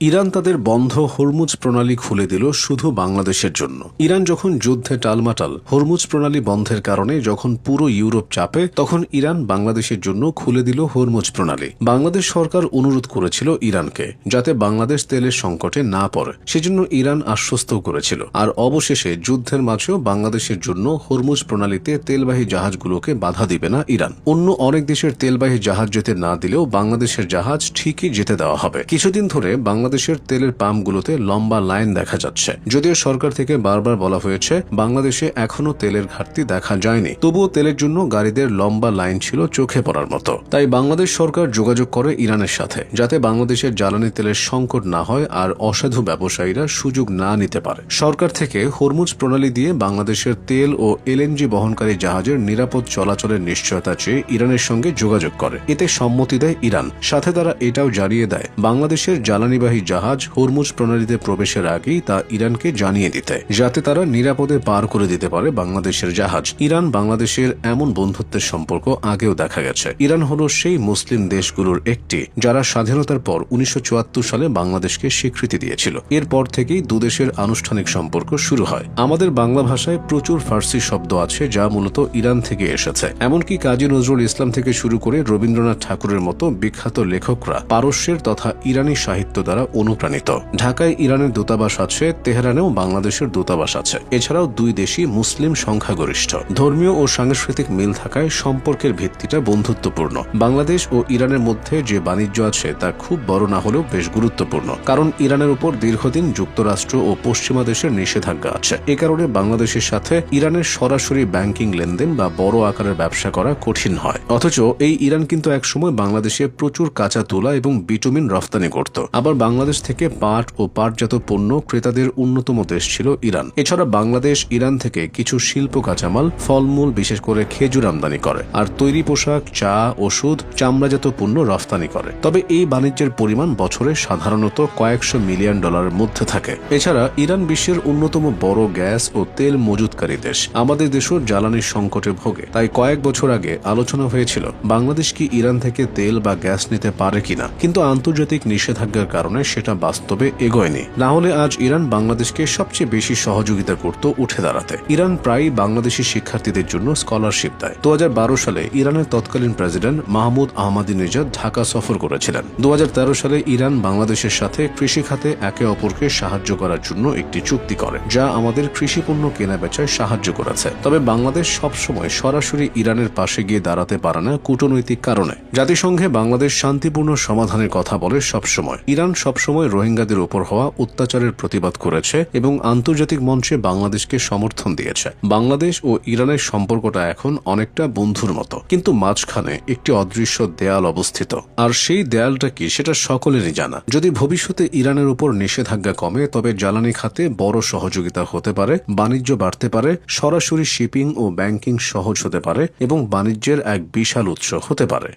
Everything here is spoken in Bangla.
ইরান তাদের বন্ধ হরমুজ প্রণালী খুলে দিল শুধু বাংলাদেশের জন্য। ইরান যখন যুদ্ধে টালমাটাল, হরমুজ প্রণালী বন্ধের কারণে যখন পুরো ইউরোপ চাপে, তখন ইরান বাংলাদেশের জন্য খুলে দিল হরমুজ প্রণালী। বাংলাদেশ সরকার অনুরোধ করেছিল ইরানকে যাতে বাংলাদেশ তেলের সংকটে না পড়ে, সেজন্য ইরান আশ্বস্ত করেছিল। আর অবশেষে যুদ্ধের মাঝেও বাংলাদেশের জন্য হরমুজ প্রণালীতে তেলবাহী জাহাজগুলোকে বাধা দিবে না ইরান। অন্য অনেক দেশের তেলবাহী জাহাজ যেতে না দিলেও বাংলাদেশের জাহাজ ঠিকই যেতে দেওয়া হবে। কিছুদিন ধরে বাংলাদেশের তেলের পাম্পগুলোতে লম্বা লাইন দেখা যাচ্ছে। যদিও সরকার থেকে বারবার বলা হয়েছে বাংলাদেশে এখনো তেলের ঘাটতি দেখা যায়নি, তবুও তেলের জন্য গাড়িদের লম্বা লাইন ছিল চোখে পড়ার মতো। তাই বাংলাদেশ সরকার যোগাযোগ করে ইরানের সাথে যাতে বাংলাদেশের জ্বালানি তেলের সংকট না হয় আর অসাধু ব্যবসায়ীরা সুযোগ না নিতে পারে। সরকার থেকে হরমুজ প্রণালী দিয়ে বাংলাদেশের তেল ও এলএনজি বহনকারী জাহাজের নিরাপদ চলাচলের নিশ্চয়তা চেয়ে ইরানের সঙ্গে যোগাযোগ করে। এতে সম্মতি দেয় ইরান। সাথে তারা এটাও জানিয়ে দেয় বাংলাদেশের জ্বালানিবাহী জাহাজ হরমুজ প্রণালীতে প্রবেশের আগেই তা ইরানকে জানিয়ে দিতে, যাতে তারা নিরাপদে পার করে দিতে পারে বাংলাদেশের জাহাজ। ইরান বাংলাদেশের এমন বন্ধুত্বের সম্পর্ক আগেও দেখা গেছে। ইরান হল সেই মুসলিম দেশগুলোর একটি যারা স্বাধীনতার পর 1974 সালে বাংলাদেশকে স্বীকৃতি দিয়েছিল। এরপর থেকেই দুদেশের আনুষ্ঠানিক সম্পর্ক শুরু হয়। আমাদের বাংলা ভাষায় প্রচুর ফার্সি শব্দ আছে যা মূলত ইরান থেকে এসেছে। এমনকি কাজী নজরুল ইসলাম থেকে শুরু করে রবীন্দ্রনাথ ঠাকুরের মতো বিখ্যাত লেখকরা পারস্যের তথা ইরানি সাহিত্য দ্বারা অনুপ্রাণিত। ঢাকায় ইরানের দূতাবাস আছে, তেহরানেও বাংলাদেশের দূতাবাস আছে। এছাড়াও দুই দেশই মুসলিম সংখ্যাগরিষ্ঠ। ধর্মীয় ও সাংস্কৃতিক মিল থাকায় সম্পর্কের ভিত্তিটা বন্ধুত্বপূর্ণ। বাংলাদেশ ও ইরানের মধ্যে যে বাণিজ্য আছে তা খুব বড় না হলেও বেশ গুরুত্বপূর্ণ, কারণ ইরানের উপর দীর্ঘদিন যুক্তরাষ্ট্র ও পশ্চিমা দেশের নিষেধাজ্ঞা আছে। এ কারণে বাংলাদেশের সাথে ইরানের সরাসরি ব্যাংকিং লেনদেন বা বড় আকারের ব্যবসা করা কঠিন হয়। অথচ এই ইরান কিন্তু একসময় বাংলাদেশে প্রচুর কাঁচা তুলা এবং বিটুমিন রফতানি করত। আবার বাংলাদেশ থেকে পাট ও পাটজাত পণ্য ক্রেতাদের অন্যতম দেশ ছিল ইরান। এছাড়া বাংলাদেশ ইরান থেকে কিছু শিল্প কাঁচামাল, ফলমূল, বিশেষ করে খেজুর আমদানি করে, আর তৈরি পোশাক, চা, ওষুধ, চামড়াজাত পণ্য রফতানি করে। তবে এই বাণিজ্যের পরিমাণ বছরে সাধারণত কয়েকশো মিলিয়ন ডলারের মধ্যে থাকে। এছাড়া ইরান বিশ্বের অন্যতম বড় গ্যাস ও তেল মজুতকারী দেশ। আমাদের দেশও জ্বালানির সংকটে ভোগে। তাই কয়েক বছর আগে আলোচনা হয়েছিল বাংলাদেশ কি ইরান থেকে তেল বা গ্যাস নিতে পারে কিনা, কিন্তু আন্তর্জাতিক নিষেধাজ্ঞার কারণে সেটা বাস্তবে এগোয়নি। না হলে আজ ইরান বাংলাদেশকে সবচেয়ে বেশি সহযোগিতা করত উঠে দাঁড়াতে। ইরান প্রায়ই বাংলাদেশি শিক্ষার্থীদের জন্য স্কলারশিপ দেয়। 2012 সালে ইরানের তৎকালীন প্রেসিডেন্ট মাহমুদ আহমাদিনেজাদ ঢাকা সফর করেছিলেন। 2013 সালে ইরান বাংলাদেশের সাথে কৃষি খাতে একে অপরকে সাহায্য করার জন্য একটি চুক্তি করে, যা আমাদের কৃষিপণ্য কেনাবেচায় সাহায্য করেছে। তবে বাংলাদেশ সবসময় সরাসরি ইরানের পাশে গিয়ে দাঁড়াতে পারে না কূটনৈতিক কারণে। জাতিসংঘে বাংলাদেশ শান্তিপূর্ণ সমাধানের কথা বলে সবসময়। ইরান সবসময় রোহিঙ্গাদের উপর হওয়া অত্যাচারের প্রতিবাদ করেছে এবং আন্তর্জাতিক মঞ্চে বাংলাদেশকে সমর্থন দিয়েছে। বাংলাদেশ ও ইরানের সম্পর্কটা এখন অনেকটা বন্ধুর মতো, কিন্তু মাঝখানে একটি অদৃশ্য দেয়াল অবস্থিত। আর সেই দেয়ালটা কি সেটা সকলেরই জানা। যদি ভবিষ্যতে ইরানের উপর নিষেধাজ্ঞা কমে, তবে জ্বালানি খাতে বড় সহযোগিতা হতে পারে, বাণিজ্য বাড়তে পারে, সরাসরি শিপিং ও ব্যাংকিং সহজ হতে পারে এবং বাণিজ্যের এক বিশাল উৎস হতে পারে।